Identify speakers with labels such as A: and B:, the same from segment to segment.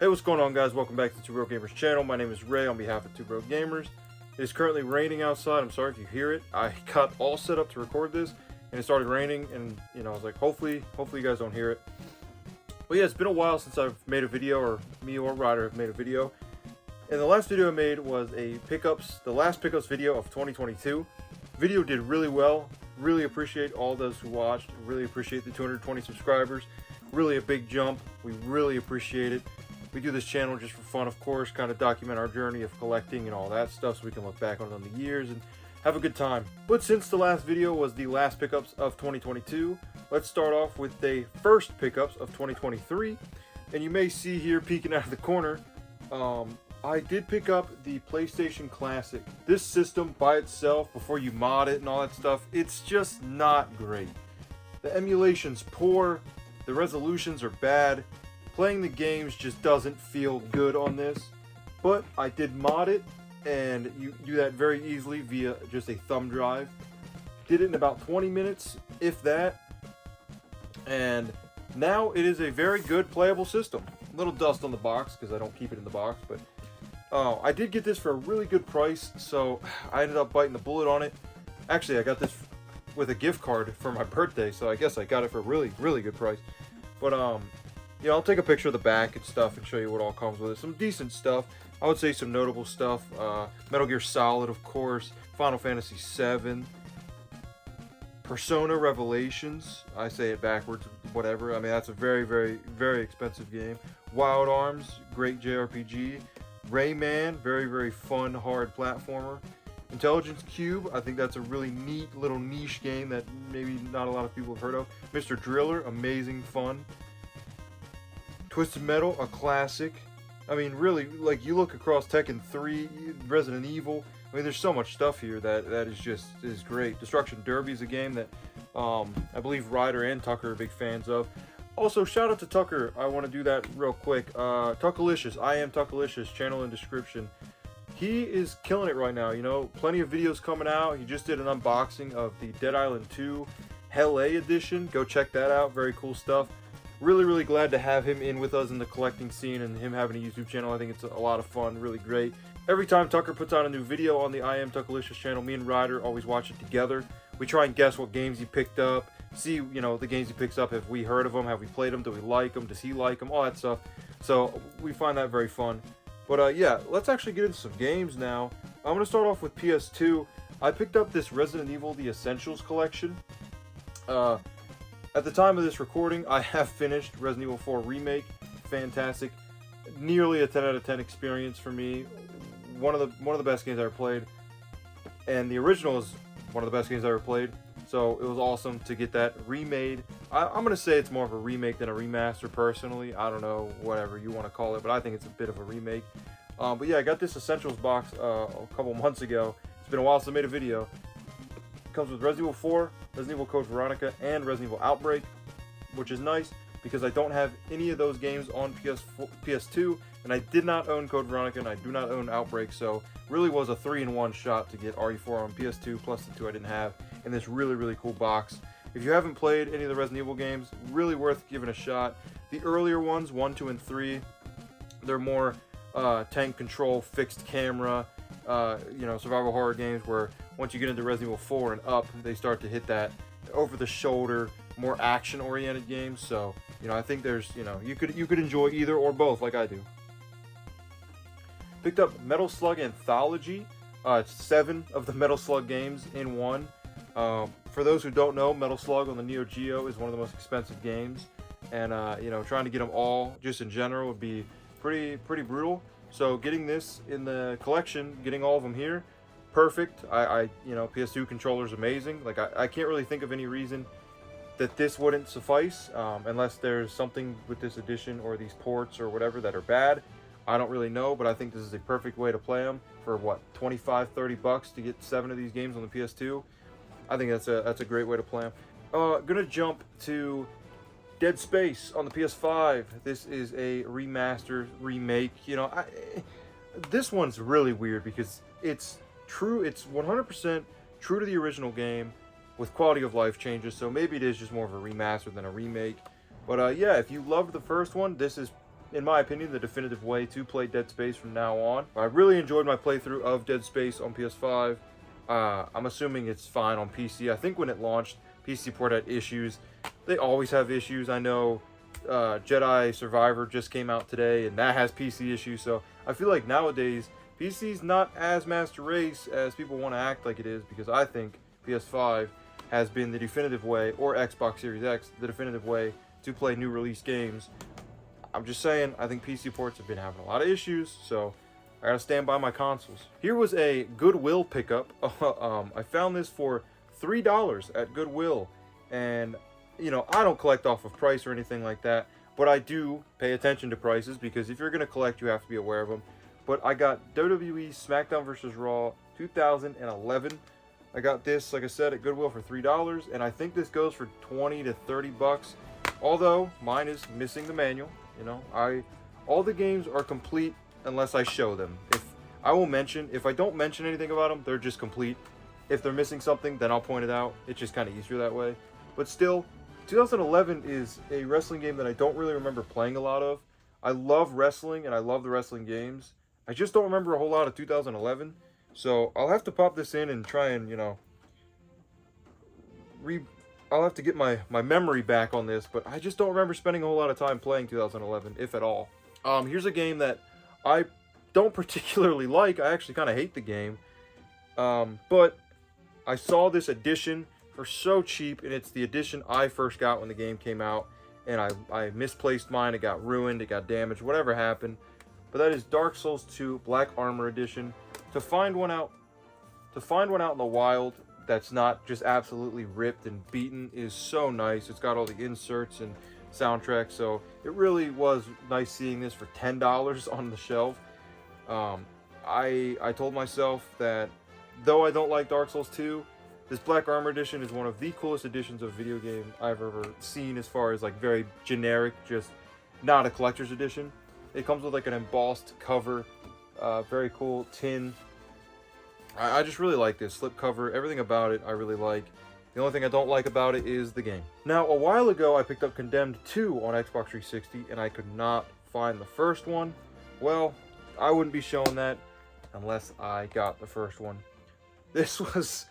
A: Hey, what's going on, guys? Welcome back to Two Real Gamers channel. My name is Ray on behalf of Two Real Gamers. It is currently raining outside. I'm sorry if you hear it. I got all set up to record this and it started raining, and I was like, hopefully you guys don't hear it. But yeah, it's been a while since I've made a video, or me or Ryder have made a video. And the last video I made was the last pickups video of 2022. Video did really well. Really appreciate all those who watched. Really appreciate the 220 subscribers. Really a big jump. We really appreciate it. We do this channel just for fun, of course, kind of document our journey of collecting and all that stuff so we can look back on it on the years and have a good time. But since the last video was the last pickups of 2022, let's start off with the first pickups of 2023. And you may see here peeking out of the corner, I did pick up the PlayStation Classic. This system by itself, before you mod it and all that stuff, it's just not great. The emulation's poor, the resolutions are bad. Playing the games just doesn't feel good on this, but I did mod it, and you do that very easily via just a thumb drive. Did it in about 20 minutes, if that, and now it is a very good playable system. A little dust on the box because I don't keep it in the box, but I did get this for a really good price, so I ended up biting the bullet on it. Actually, I got this with a gift card for my birthday, so I guess I got it for a really good price. But yeah, I'll take a picture of the back and stuff and show you what all comes with it. Some decent stuff. I would say some notable stuff. Metal Gear Solid, of course. Final Fantasy VII. Persona Revelations. I say it backwards, whatever. I mean, that's a very expensive game. Wild Arms, great JRPG. Rayman, very fun, hard platformer. Intelligence Cube, I think that's a really neat little niche game that maybe not a lot of people have heard of. Mr. Driller, amazing fun. Twisted Metal, a classic. I mean, really, like, you look across Tekken 3, Resident Evil. I mean, there's so much stuff here that is great. Destruction Derby is a game that I believe Ryder and Tucker are big fans of. Also, shout out to Tucker. I want to do that real quick. Tuckalicious, I am Tuckalicious, channel in description. He is killing it right now, plenty of videos coming out. He just did an unboxing of the Dead Island 2 Hell A edition. Go check that out, very cool stuff. Really glad to have him in with us in the collecting scene, and him having a YouTube channel. I think it's a lot of fun, really great. Every time Tucker puts out a new video on the I Am Tuckalicious channel, me and Ryder always watch it together. We try and guess what games he picked up, see, the games he picks up, have we heard of them, have we played them, do we like them, does he like them, all that stuff. So we find that very fun. But yeah, let's actually get into some games now. I'm going to start off with PS2. I picked up this Resident Evil The Essentials collection. At the time of this recording, I have finished Resident Evil 4 Remake. Fantastic. Nearly a 10 out of 10 experience for me. One of the best games I ever played. And the original is one of the best games I ever played. So it was awesome to get that remade. I'm going to say it's more of a remake than a remaster personally. I don't know, whatever you want to call it, but I think it's a bit of a remake. But yeah, I got this Essentials box a couple months ago. It's been a while since I made a video. It comes with Resident Evil 4, Resident Evil Code Veronica, and Resident Evil Outbreak, which is nice because I don't have any of those games on PS2, and I did not own Code Veronica, and I do not own Outbreak, so really was a 3-in-1 shot to get RE4 on PS2 plus the 2 I didn't have in this really cool box. If you haven't played any of the Resident Evil games, really worth giving a shot. The earlier ones, 1, 2, and 3, they're more tank control, fixed camera, survival horror games where once you get into Resident Evil 4 and up, they start to hit that over-the-shoulder, more action-oriented games. So, I think there's, you could enjoy either or both, like I do. Picked up Metal Slug Anthology. It's 7 of the Metal Slug games in one. For those who don't know, Metal Slug on the Neo Geo is one of the most expensive games, and trying to get them all just in general would be pretty brutal. So getting this in the collection, getting all of them here, perfect. PS2 controller is amazing. Like I can't really think of any reason that this wouldn't suffice, unless there's something with this edition or these ports or whatever that are bad. I don't really know, but I think this is a perfect way to play them for what, 25-30 bucks to get 7 of these games on the PS2. I think that's a great way to play them. Gonna jump to Dead Space on the PS5. This is a remaster, remake. This one's really weird because it's true. It's 100% true to the original game with quality of life changes. So maybe it is just more of a remaster than a remake. But yeah, if you loved the first one, this is in my opinion, the definitive way to play Dead Space from now on. I really enjoyed my playthrough of Dead Space on PS5. I'm assuming it's fine on PC. I think when it launched, PC port had issues. They always have issues. I know Jedi Survivor just came out today, and that has PC issues. So I feel like nowadays, PC's not as master race as people want to act like it is, because I think PS5 has been the definitive way, or Xbox Series X, the definitive way to play new release games. I'm just saying, I think PC ports have been having a lot of issues, so I gotta stand by my consoles. Here was a Goodwill pickup. I found this for $3 at Goodwill, and you know, I don't collect off of price or anything like that, but I do pay attention to prices, because if you're gonna collect, you have to be aware of them. But I got WWE SmackDown vs. Raw 2011. I got this, like I said, at Goodwill for $3, and I think this goes for 20 to 30 bucks. Although mine is missing the manual. You know, all the games are complete unless I show them. If I don't mention anything about them, they're just complete. If they're missing something, then I'll point it out. It's just kind of easier that way. But still, 2011 is a wrestling game that I don't really remember playing a lot of. I love wrestling and I love the wrestling games. I just don't remember a whole lot of 2011. So I'll have to pop this in and try and, you know, I'll have to get my memory back on this, but I just don't remember spending a whole lot of time playing 2011, if at all. Here's a game that I don't particularly like. I actually kind of hate the game. But I saw this edition for so cheap, and it's the edition I first got when the game came out, and I misplaced mine. It got ruined, it got damaged, whatever happened. But that is Dark Souls 2 Black Armor Edition. To find one out in the wild that's not just absolutely ripped and beaten is so nice. It's got all the inserts and soundtrack, so it really was nice seeing this for $10 on the shelf. I told myself that though I don't like Dark Souls 2, this Black Armor Edition is one of the coolest editions of a video game I've ever seen, as far as like very generic, just not a collector's edition. It comes with like an embossed cover, very cool tin. I just really like this slipcover. Everything about it I really like. The only thing I don't like about it is the game. Now, a while ago I picked up Condemned 2 on Xbox 360, and I could not find the first one. Well, I wouldn't be showing that unless I got the first one. This was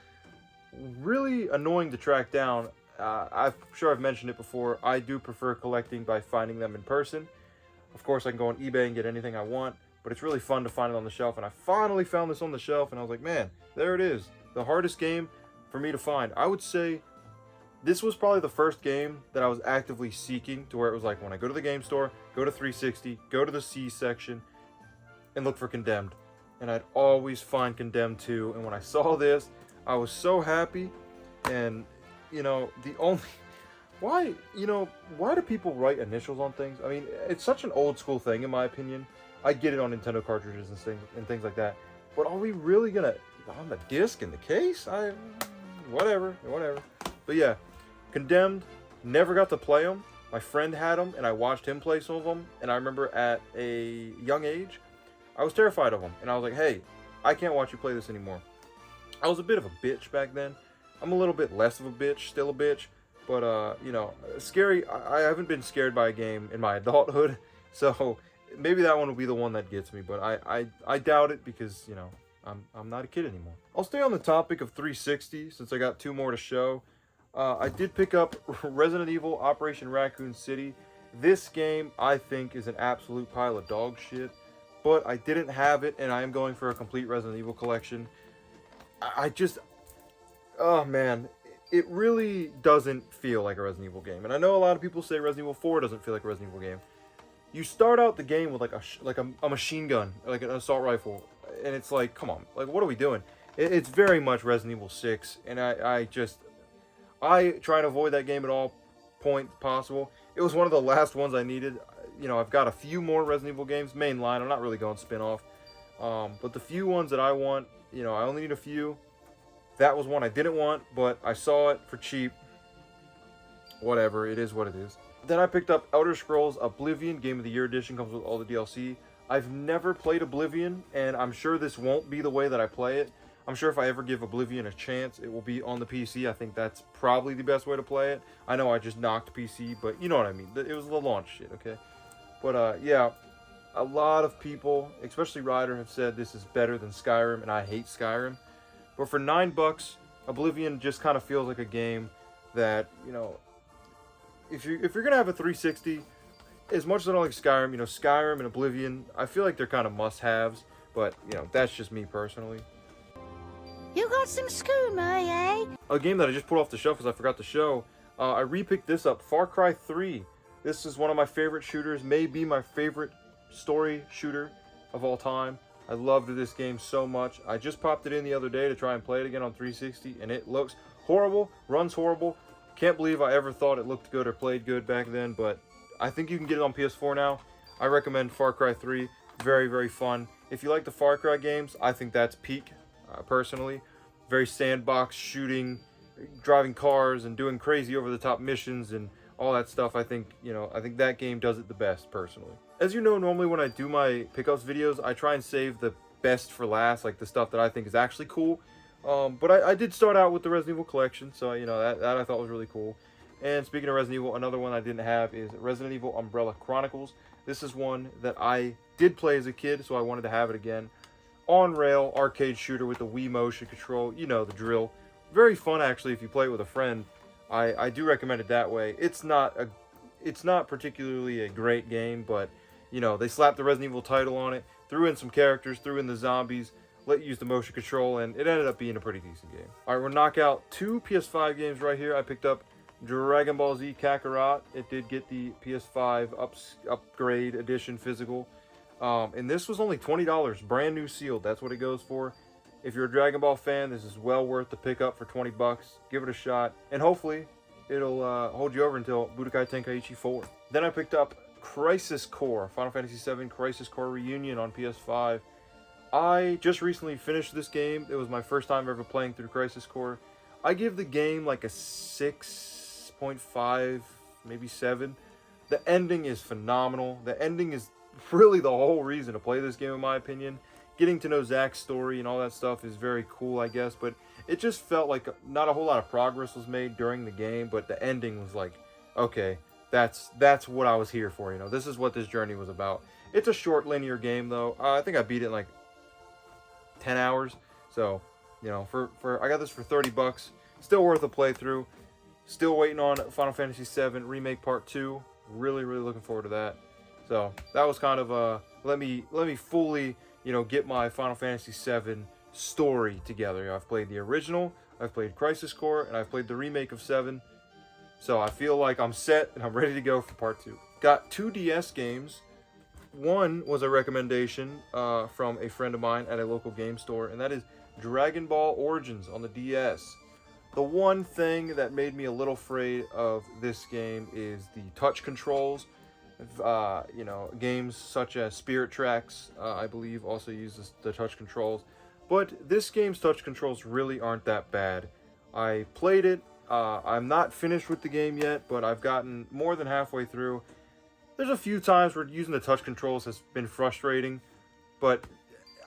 A: really annoying to track down. I'm sure I've mentioned it before. I do prefer collecting by finding them in person. Of course, I can go on eBay and get anything I want, but it's really fun to find it on the shelf, and I finally found this on the shelf, and I was like, man, there it is. The hardest game for me to find. I would say this was probably the first game that I was actively seeking, to where it was like, when I go to the game store, go to 360, go to the C section, and look for Condemned. And I'd always find Condemned 2, and when I saw this, I was so happy. And, you know, why do people write initials on things? I mean, it's such an old school thing, in my opinion. I get it on Nintendo cartridges and things like that. But are we really gonna, on the disc in the case? Whatever. But yeah, Condemned, never got to play them. My friend had them, and I watched him play some of them. And I remember at a young age, I was terrified of them. And I was like, hey, I can't watch you play this anymore. I was a bit of a bitch back then. I'm a little bit less of a bitch, still a bitch. But, you know, scary. I haven't been scared by a game in my adulthood. So maybe that one will be the one that gets me. But I doubt it, because, you know, I'm not a kid anymore. I'll stay on the topic of 360 since I got two more to show. I did pick up Resident Evil Operation Raccoon City. This game, I think, is an absolute pile of dog shit. But I didn't have it, and I am going for a complete Resident Evil collection. Oh man, it really doesn't feel like a Resident Evil game. And I know a lot of people say Resident Evil 4 doesn't feel like a Resident Evil game. You start out the game with like a machine gun, like an assault rifle, and it's like, come on, like, what are we doing? It's very much Resident Evil 6, and I try to avoid that game at all points possible. It was one of the last ones I needed. You know, I've got a few more Resident Evil games, mainline. I'm not really going spin-off. But the few ones that I want, you know, I only need a few. That was one I didn't want, but I saw it for cheap. Whatever, it is what it is. Then I picked up Elder Scrolls Oblivion Game of the Year Edition. Comes with all the DLC. I've never played Oblivion, and I'm sure this won't be the way that I play it. I'm sure if I ever give Oblivion a chance, it will be on the PC. I think that's probably the best way to play it. I know I just knocked PC, but you know what I mean. It was the launch shit, okay? But yeah, a lot of people, especially Ryder, have said this is better than Skyrim, and I hate Skyrim. But for $9, Oblivion just kind of feels like a game that, you know, if you're gonna have a 360, as much as I don't like Skyrim, you know, Skyrim and Oblivion, I feel like they're kind of must-haves. But you know, that's just me personally.
B: You got some skooma, eh?
A: A game that I just put off the shelf because I forgot to show. I repicked this up, Far Cry 3. This is one of my favorite shooters, maybe my favorite story shooter of all time. I loved this game so much. I just popped it in the other day to try and play it again on 360, and it looks horrible, runs horrible. Can't believe I ever thought it looked good or played good back then, but I think you can get it on PS4 now. I recommend Far Cry 3. Very, very fun. If you like the Far Cry games, I think that's peak, personally. Very sandbox shooting, driving cars, and doing crazy over-the-top missions and all that stuff. I think that game does it the best, personally. As you know, normally when I do my pickups videos, I try and save the best for last, like the stuff that I think is actually cool. But I did start out with the Resident Evil collection, so you know that I thought was really cool. And speaking of Resident Evil, another one I didn't have is Resident Evil Umbrella Chronicles. This is one that I did play as a kid, so I wanted to have it again. On-rail arcade shooter with the Wii motion control, you know the drill. Very fun, actually, if you play it with a friend. I do recommend it that way. It's not particularly a great game, but you know, they slapped the Resident Evil title on it, threw in some characters, threw in the zombies, let you use the motion control, and it ended up being a pretty decent game. Alright, we'll knock out 2 PS5 games right here. I picked up Dragon Ball Z Kakarot. It did get the PS5 upgrade edition physical. And this was only $20, brand new sealed. That's what it goes for. If you're a Dragon Ball fan, this is well worth the pickup for 20 bucks. Give it a shot, and hopefully it'll hold you over until Budokai Tenkaichi 4. Then I picked up Crisis Core, Final Fantasy VII Crisis Core Reunion on PS5. I just recently finished this game. It was my first time ever playing through Crisis Core. I give the game like a 6.5, maybe 7. The ending is phenomenal. The ending is really the whole reason to play this game, in my opinion. Getting to know Zack's story and all that stuff is very cool, I guess, but it just felt like not a whole lot of progress was made during the game, but the ending was like, okay, that's what I was here for, you know. This is what this journey was about. It's a short linear game, though. I think I beat it in like 10 hours, so, you know, I got this for 30 bucks. Still worth a playthrough. Still waiting on Final Fantasy VII Remake Part 2. Really, really looking forward to that. So that was kind of let me fully, you know, get my Final Fantasy VII story together. You know, I've played the original, I've played Crisis Core, and I've played the remake of 7. So I feel like I'm set and I'm ready to go for Part 2. Got 2 DS games. One was a recommendation from a friend of mine at a local game store, and that is Dragon Ball Origins on the DS. The one thing that made me a little afraid of this game is the touch controls. You know, games such as Spirit Tracks, I believe, also uses the touch controls. But this game's touch controls really aren't that bad. I played it. I'm not finished with the game yet, but I've gotten more than halfway through. There's a few times where using the touch controls has been frustrating, but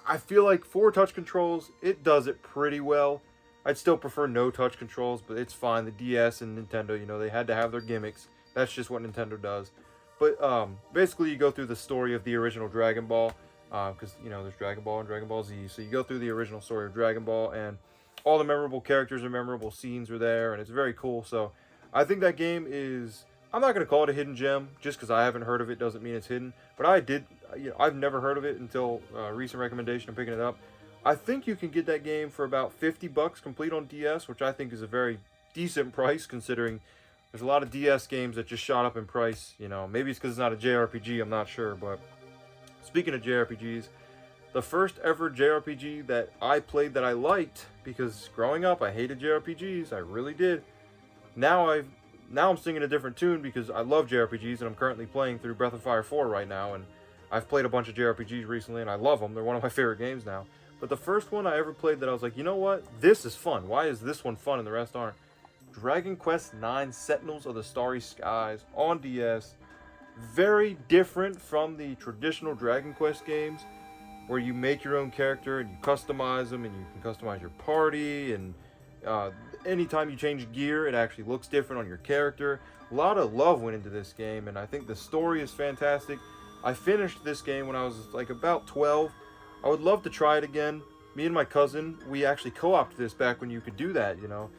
A: I feel like for touch controls, it does it pretty well. I'd still prefer no touch controls, but it's fine. The DS and Nintendo, you know, they had to have their gimmicks. That's just what Nintendo does. But basically, you go through the story of the original Dragon Ball, because, you know, there's Dragon Ball and Dragon Ball Z. So you go through the original story of Dragon Ball, and all the memorable characters and memorable scenes are there, and it's very cool. So I think that game is, I'm not going to call it a hidden gem. Just because I haven't heard of it doesn't mean it's hidden. But I've never heard of it until recent recommendation of picking it up. I think you can get that game for about 50 bucks complete on DS, which I think is a very decent price considering there's a lot of DS games that just shot up in price. You know, maybe it's because it's not a JRPG, I'm not sure. But speaking of JRPGs, the first ever JRPG that I played that I liked, because growing up I hated JRPGs, I really did. Now I'm singing a different tune because I love JRPGs, and I'm currently playing through Breath of Fire 4 right now, and I've played a bunch of JRPGs recently, and I love them. They're one of my favorite games now. But the first one I ever played that I was like, you know what? This is fun. Why is this one fun and the rest aren't? Dragon Quest IX Sentinels of the Starry Skies on DS. Very different from the traditional Dragon Quest games, where you make your own character and you customize them, and you can customize your party, and anytime you change gear, it actually looks different on your character. A lot of love went into this game, and I think the story is fantastic. I finished this game when I was like about 12. I would love to try it again. Me and my cousin, we actually co-opted this back when you could do that, you know.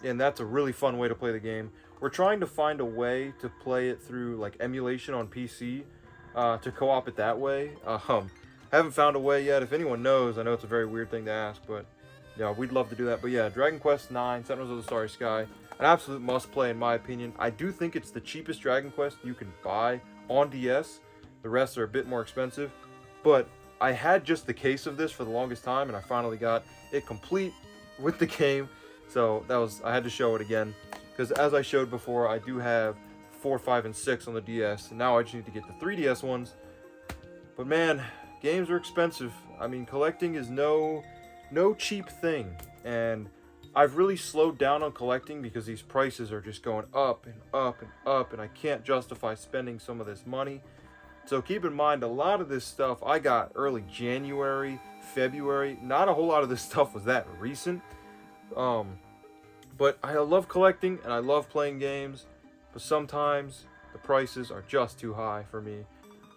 A: And that's a really fun way to play the game. We're trying to find a way to play it through like emulation on PC, to co-op it that way. Haven't found a way yet. If anyone knows, I know it's a very weird thing to ask, but yeah, we'd love to do that. But yeah, Dragon Quest IX, Sentinels of the Starry Sky, an absolute must-play in my opinion. I do think it's the cheapest Dragon Quest you can buy on DS. The rest are a bit more expensive, but I had just the case of this for the longest time, and I finally got it complete with the game. So I had to show it again, because as I showed before, I do have 4, 5, and 6 on the DS, and now I just need to get the 3DS ones. But man, games are expensive. I mean, collecting is no cheap thing, and I've really slowed down on collecting because these prices are just going up and up and up, and I can't justify spending some of this money. So keep in mind, a lot of this stuff I got early January, February. Not a whole lot of this stuff was that recent. But I love collecting and I love playing games, but sometimes the prices are just too high for me.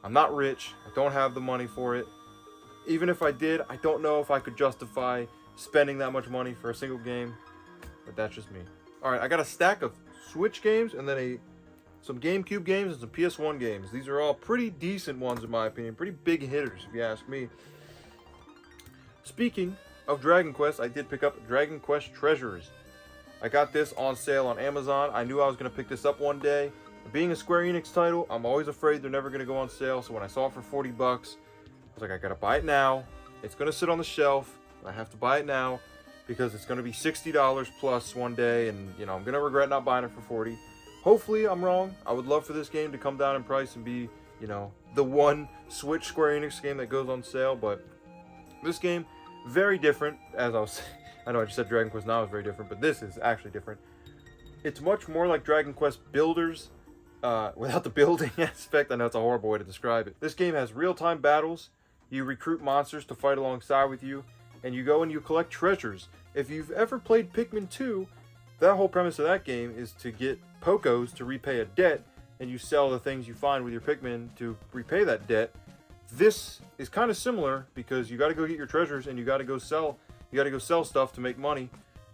A: I'm not rich. I don't have the money for it. Even if I did, I don't know if I could justify spending that much money for a single game, but that's just me. Alright, I got a stack of Switch games and then some GameCube games and some PS1 games. These are all pretty decent ones in my opinion. Pretty big hitters if you ask me. Speaking of Dragon Quest, I did pick up Dragon Quest Treasures. I got this on sale on Amazon. I knew I was going to pick this up one day. Being a Square Enix title, I'm always afraid they're never going to go on sale. So when I saw it for 40 bucks, I was like, I got to buy it now. It's going to sit on the shelf. I have to buy it now because it's going to be $60 plus one day. And, you know, I'm going to regret not buying it for 40. Hopefully I'm wrong. I would love for this game to come down in price and be, you know, the one Switch Square Enix game that goes on sale. But this game, very different. As I know I just said Dragon Quest now is very different, but this is actually different. It's much more like Dragon Quest Builders, without the building aspect. I know it's a horrible way to describe it. This game has real-time battles. You recruit monsters to fight alongside with you, and you go and you collect treasures. If you've ever played Pikmin 2, that whole premise of that game is to get Pokos to repay a debt, and you sell the things you find with your Pikmin to repay that debt. This is kind of similar because you got to go get your treasures and you got to go sell. You got to go sell stuff to make money,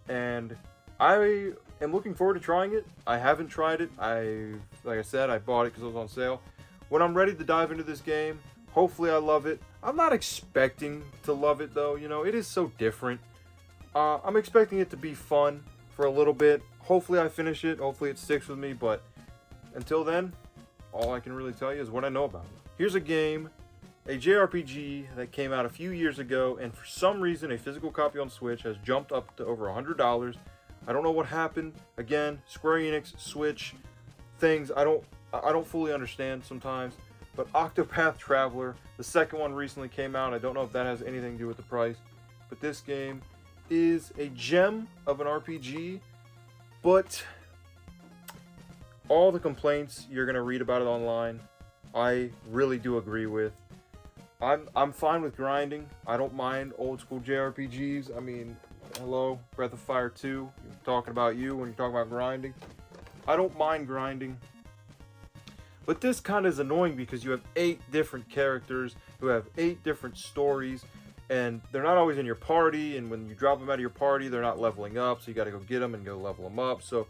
A: and I am looking forward to trying it. I haven't tried it. Like I said, I bought it because it was on sale. When I'm ready to dive into this game, hopefully I love it. I'm not expecting to love it though. You know, it is so different. I'm expecting it to be fun for a little bit. Hopefully I finish it. Hopefully it sticks with me. But until then, all I can really tell you is what I know about it. Here's a game, a JRPG that came out a few years ago, and for some reason a physical copy on Switch has jumped up to over $100. I don't know what happened. Again, Square Enix, Switch, things I don't fully understand sometimes. But Octopath Traveler, the second one recently came out. I don't know if that has anything to do with the price, but this game is a gem of an RPG, but all the complaints you're gonna read about it online, I really do agree with. I'm fine with grinding. I don't mind old school JRPGs. I mean, hello, Breath of Fire 2. You're talking about you when you're talking about grinding. I don't mind grinding. But this kind of is annoying because you have 8 different characters who have 8 different stories, and they're not always in your party, and when you drop them out of your party, they're not leveling up, so you got to go get them and go level them up. So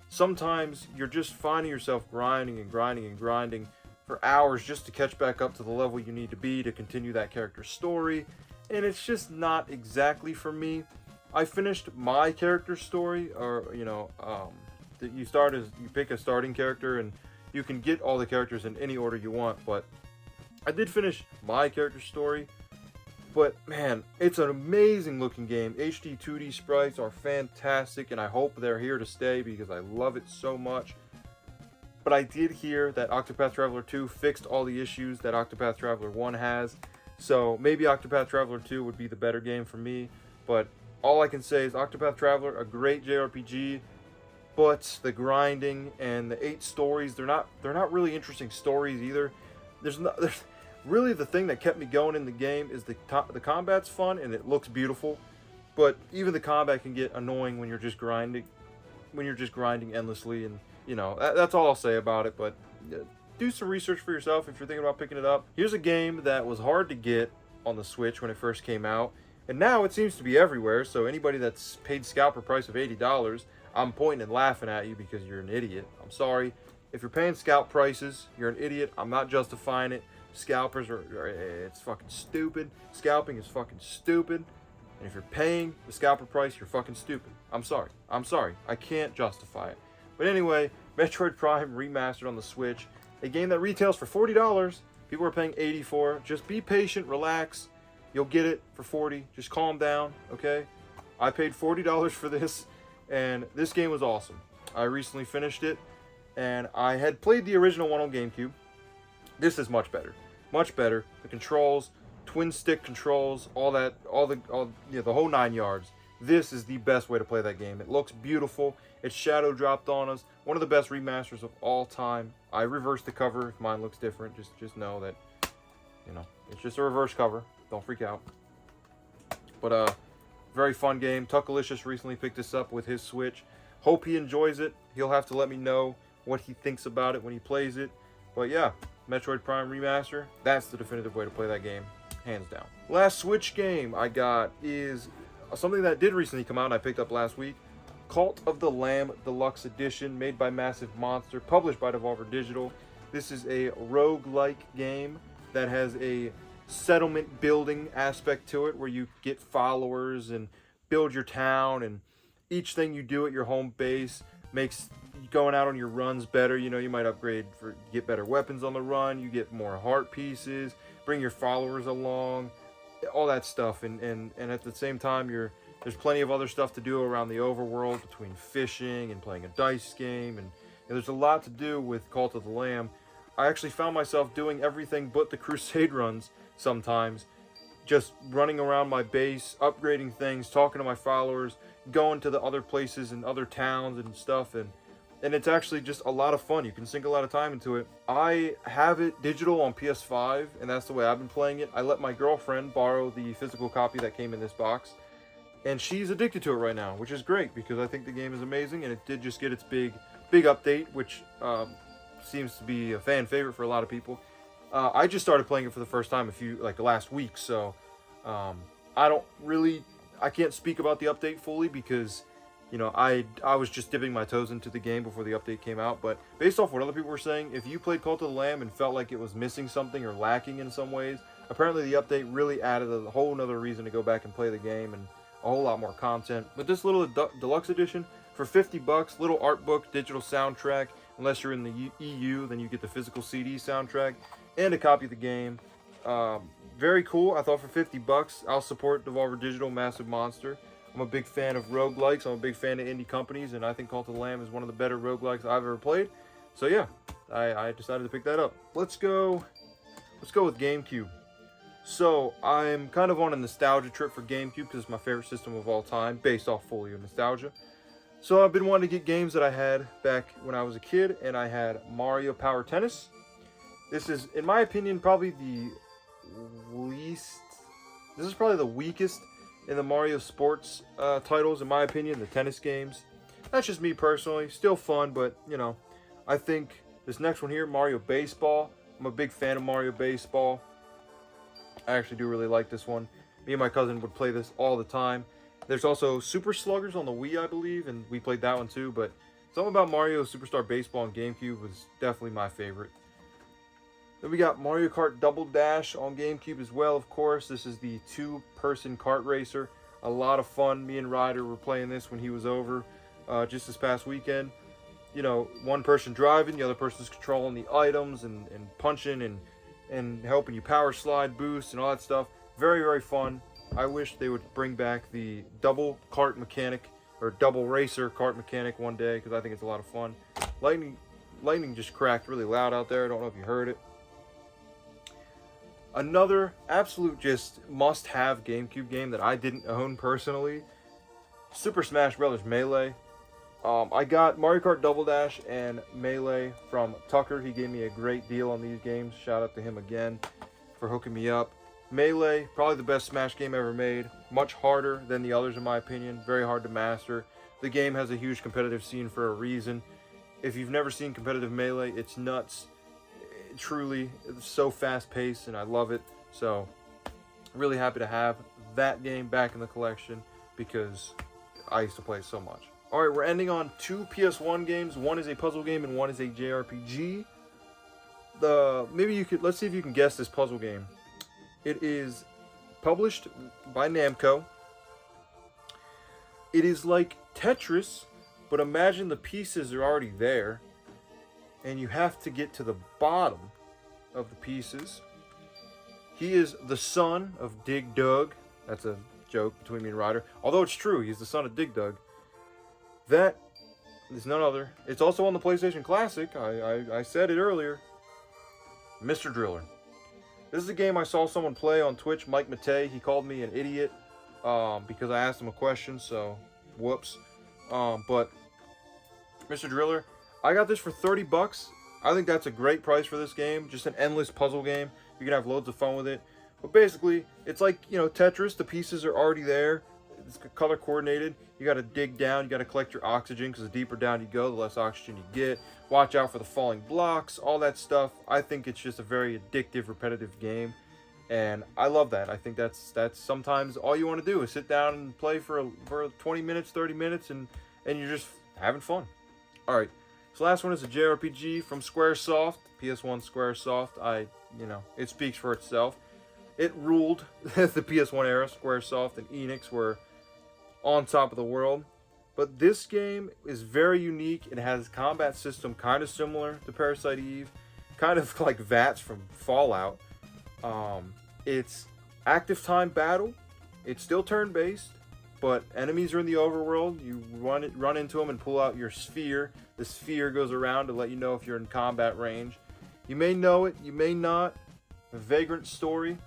A: sometimes you're just finding yourself grinding and grinding and grinding for hours just to catch back up to the level you need to be to continue that character's story, and it's just not exactly for me. I finished my character's story, or that you pick a starting character and you can get all the characters in any order you want, but I did finish my character's story. But man, it's an amazing looking game. HD 2D sprites are fantastic, and I hope they're here to stay because I love it so much. But I did hear that Octopath Traveler 2 fixed all the issues that Octopath Traveler 1 has. So maybe Octopath Traveler 2 would be the better game for me. But all I can say is Octopath Traveler, a great JRPG. But the grinding and the 8 stories, they're not really interesting stories either. There's really the thing that kept me going in the game is the combat's fun and it looks beautiful. But even the combat can get annoying when you're just grinding endlessly, and you know, that's all I'll say about it. But do some research for yourself if you're thinking about picking it up. Here's a game that was hard to get on the Switch when it first came out, and now it seems to be everywhere. So anybody that's paid scalper price of $80, I'm pointing and laughing at you because you're an idiot. I'm sorry. If you're paying scalp prices, you're an idiot. I'm not justifying it. Scalpers it's fucking stupid. Scalping is fucking stupid. And if you're paying the scalper price, you're fucking stupid. I'm sorry. I'm sorry. I can't justify it. But anyway, Metroid Prime Remastered on the Switch. A game that retails for $40. People are paying $80 for. Just be patient, relax. You'll get it for $40. Just calm down, okay? I paid $40 for this, and this game was awesome. I recently finished it, and I had played the original one on GameCube. This is much better. Much better. The controls, twin stick controls, the whole 9 yards. This is the best way to play that game. It looks beautiful. It's shadow dropped on us. One of the best remasters of all time. I reversed the cover if mine looks different. Just know that, it's just a reverse cover. Don't freak out. But very fun game. Tuckalicious recently picked this up with his Switch. Hope he enjoys it. He'll have to let me know what he thinks about it when he plays it. But yeah, Metroid Prime Remaster, that's the definitive way to play that game, hands down. Last Switch game I got is something that did recently come out and I picked up last week. Cult of the Lamb Deluxe Edition, made by Massive Monster, published by Devolver Digital. This is a roguelike game that has a settlement building aspect to it, where you get followers and build your town, and each thing you do at your home base makes going out on your runs better. You might upgrade get better weapons on the run, you get more heart pieces, bring your followers along, all that stuff, and at the same time there's plenty of other stuff to do around the overworld, between fishing and playing a dice game, and there's a lot to do with Cult of the Lamb. I actually found myself doing everything but the crusade runs sometimes, just running around my base, upgrading things, talking to my followers, going to the other places and other towns and stuff, and it's actually just a lot of fun. You can sink a lot of time into it. I have it digital on PS5, and that's the way I've been playing it. I let my girlfriend borrow the physical copy that came in this box, and she's addicted to it right now, which is great because I think the game is amazing, and it did just get its big update, which seems to be a fan favorite for a lot of people. I just started playing it for the first time last week, so I can't speak about the update fully because I was just dipping my toes into the game before the update came out. But based off what other people were saying, if you played Cult of the Lamb and felt like it was missing something or lacking in some ways, apparently the update really added a whole nother reason to go back and play the game and a whole lot more content. But this little deluxe edition for $50, little art book, digital soundtrack. Unless you're in the EU, then you get the physical CD soundtrack and a copy of the game. Very cool. I thought for $50, I'll support Devolver Digital, Massive Monster. I'm a big fan of roguelikes. I'm a big fan of indie companies, and I think Cult of the Lamb is one of the better roguelikes I've ever played. So yeah, I decided to pick that up. Let's go with GameCube. So I'm kind of on a nostalgia trip for GameCube because it's my favorite system of all time, based off fully of nostalgia. So I've been wanting to get games that I had back when I was a kid, and I had Mario Power Tennis. This is, in my opinion, probably the weakest in the Mario sports titles, in my opinion, the tennis games. That's just me personally. Still fun, but, I think this next one here, Mario Baseball. I'm a big fan of Mario Baseball. I actually do really like this one. Me and my cousin would play this all the time. There's also Super Sluggers on the Wii, I believe, and we played that one too, but something about Mario Superstar Baseball on GameCube was definitely my favorite. Then we got Mario Kart Double Dash on GameCube as well, of course. This is the two-person kart racer. A lot of fun. Me and Ryder were playing this when he was over just this past weekend. One person driving, the other person's controlling the items and punching and helping you power slide, boost, and all that stuff. Very, very fun. I wish they would bring back the double kart mechanic or double racer kart mechanic one day because I think it's a lot of fun. Lightning just cracked really loud out there. I don't know if you heard it. Another absolute just must-have GameCube game that I didn't own personally, Super Smash Bros. Melee. I got Mario Kart Double Dash and Melee from Tucker. He gave me a great deal on these games. Shout out to him again for hooking me up. Melee, probably the best Smash game ever made. Much harder than the others in my opinion. Very hard to master. The game has a huge competitive scene for a reason. If you've never seen competitive Melee, it's nuts. truly, it's so fast-paced, and I love it. So, really happy to have that game back in the collection because I used to play it so much. All right, we're ending on 2 PS1 games. One is a puzzle game, and one is a JRPG. Let's see if you can guess this puzzle game. It is published by Namco. It is like Tetris, but imagine the pieces are already there, and you have to get to the bottom of the pieces. He is the son of Dig Dug. That's a joke between me and Ryder. Although it's true, he's the son of Dig Dug. That is none other. It's also on the PlayStation Classic. I said it earlier. Mr. Driller. This is a game I saw someone play on Twitch, Mike Matei. He called me an idiot because I asked him a question, so whoops. But Mr. Driller, I got this for 30 bucks. I think that's a great price for this game. Just an endless puzzle game. You can have loads of fun with it. But basically, it's like, you know, Tetris. The pieces are already there. It's color coordinated. You got to dig down. You got to collect your oxygen because the deeper down you go, the less oxygen you get. Watch out for the falling blocks, all that stuff. I think it's just a very addictive, repetitive game. And I love that. I think that's sometimes all you want to do is sit down and play for 20 minutes, 30 minutes, and you're just having fun. All right. So last one is a JRPG from Squaresoft, PS1 Squaresoft. It speaks for itself. It ruled the PS1 era. Squaresoft and Enix were on top of the world. But this game is very unique. It has a combat system kind of similar to Parasite Eve, kind of like VATS from Fallout. It's active time battle. It's still turn-based, but enemies are in the overworld. You run into them and pull out your sphere. The sphere goes around to let you know if you're in combat range. You may know it, you may not. A Vagrant Story.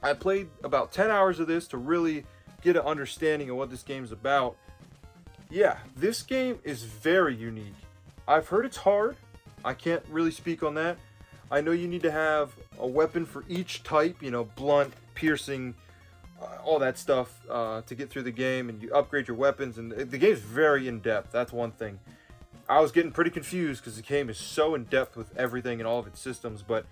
A: I played about 10 hours of this to really get an understanding of what this game's about. Yeah, this game is very unique. I've heard it's hard. I can't really speak on that. I know you need to have a weapon for each type, you know, blunt, piercing, all that stuff to get through the game, and you upgrade your weapons, and the game's very in-depth. That's one thing. I was getting pretty confused because the game is so in-depth with everything and all of its systems, but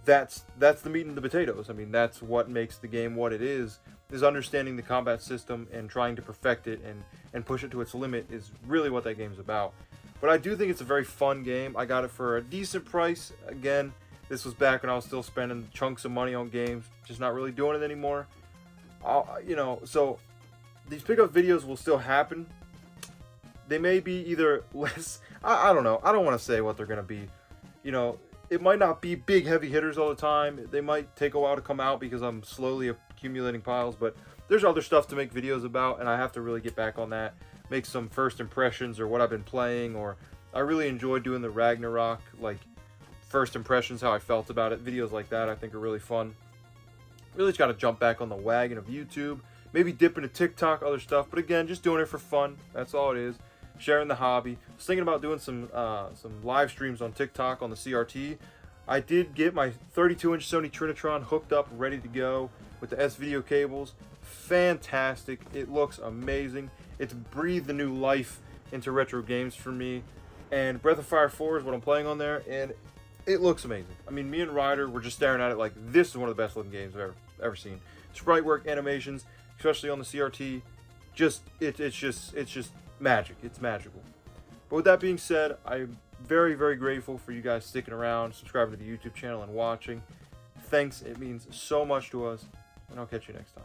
A: that's the meat and the potatoes. I mean, that's what makes the game what it is understanding the combat system and trying to perfect it and push it to its limit is really what that game's about. But I do think it's a very fun game. I got it for a decent price. Again, this was back when I was still spending chunks of money on games, just not really doing it anymore. So these pickup videos will still happen. They may be either less, I don't know. I don't want to say what they're going to be. You know, it might not be big heavy hitters all the time. They might take a while to come out because I'm slowly accumulating piles, but there's other stuff to make videos about, and I have to really get back on that. Make some first impressions or what I've been playing, or I really enjoy doing the Ragnarok, like first impressions, how I felt about it. Videos like that I think are really fun. Really just got to jump back on the wagon of YouTube. Maybe dip into TikTok, other stuff, but again, just doing it for fun. That's all it is. Sharing the hobby. I was thinking about doing some live streams on TikTok on the CRT. I did get my 32-inch Sony Trinitron hooked up, ready to go with the S-Video cables. Fantastic. It looks amazing. It's breathed a new life into retro games for me. And Breath of Fire 4 is what I'm playing on there, and it looks amazing. I mean, me and Ryder were just staring at it like this is one of the best looking games I've ever seen. Sprite work, animations, especially on the CRT, it's just magic. It's magical. But with that being said, I'm very, very grateful for you guys sticking around, subscribing to the YouTube channel, and watching. Thanks. It means so much to us, and I'll catch you next time.